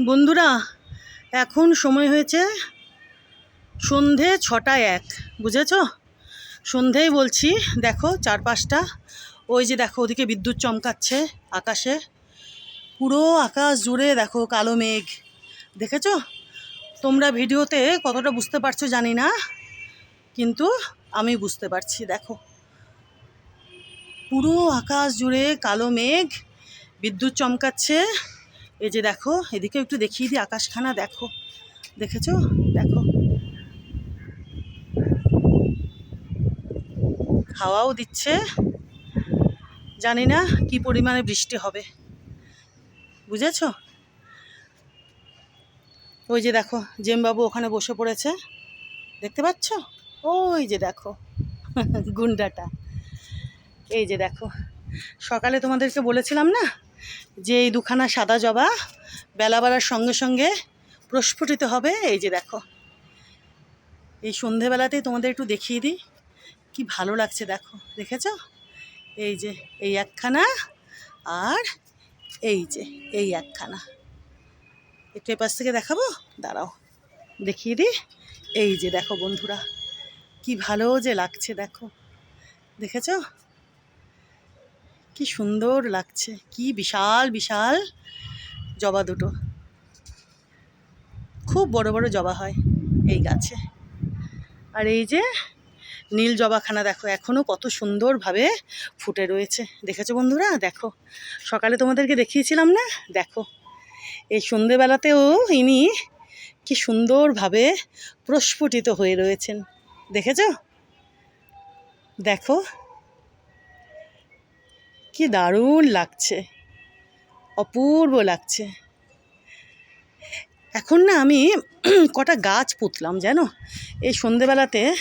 বন্ধুরা, এখন সময় হয়েছে সন্ধে 6:01, বুঝেছ? সন্ধেই বলছি। দেখো চারপাশটা, ওই যে দেখো ওদিকে বিদ্যুৎ চমকাচ্ছে আকাশে, পুরো আকাশ জুড়ে দেখো কালো মেঘ। দেখেছো? তোমরা ভিডিওতে কতটা বুঝতে পারছো জানি না, কিন্তু আমি বুঝতে পারছি। দেখো পুরো আকাশ জুড়ে কালো মেঘ, বিদ্যুৎ চমকাচ্ছে। এই যে দেখো, এদিকে একটু দেখিয়ে দিই আকাশখানা। দেখো, দেখেছো? দেখো হাওয়াও দিচ্ছে, জানি না কি পরিমাণে বৃষ্টি হবে, বুঝেছো? ওই যে দেখো জেমবাবু ওখানে বসে পড়েছে, দেখতে পাচ্ছ? ওই যে দেখো গুন্ডাটা। এই যে দেখো, সকালে তোমাদেরকে বলেছিলাম না যে এই দুখানা সাদা জবা বেলা বাড়ার সঙ্গে সঙ্গে প্রস্ফুটিত হবে। এই যে দেখো, এই সন্ধেবেলাতেই তোমাদের একটু দেখিয়ে দিই, কি ভালো লাগছে। দেখো, দেখেছো? এই যে এই একখানা, আর এই যে এই একখানা। একটু এপাশ থেকে দেখাবো, দাঁড়াও দেখিয়ে দিই। এই যে দেখো বন্ধুরা, কি ভালো যে লাগছে। দেখো, দেখেছো? কি সুন্দর লাগছে, কি বিশাল বিশাল জবা দুটো। খুব বড় বড় জবা হয় এই গাছে। আর এই যে নীল জবাখানা দেখো, এখনো কত সুন্দরভাবে ফুটে রয়েছে। দেখেছো বন্ধুরা? দেখো, সকালে তোমাদেরকে দেখিয়েছিলাম না? দেখো এই সন্ধেবেলাতেও ইনি কি সুন্দরভাবে প্রস্ফুটিত হয়ে রয়েছেন। দেখেছো? দেখো কি দারুণ লাগছে, অপূর্ব লাগছে। এখন না আমি কটা গাছ পুঁতলাম, জানো? এই সন্ধেবেলাতে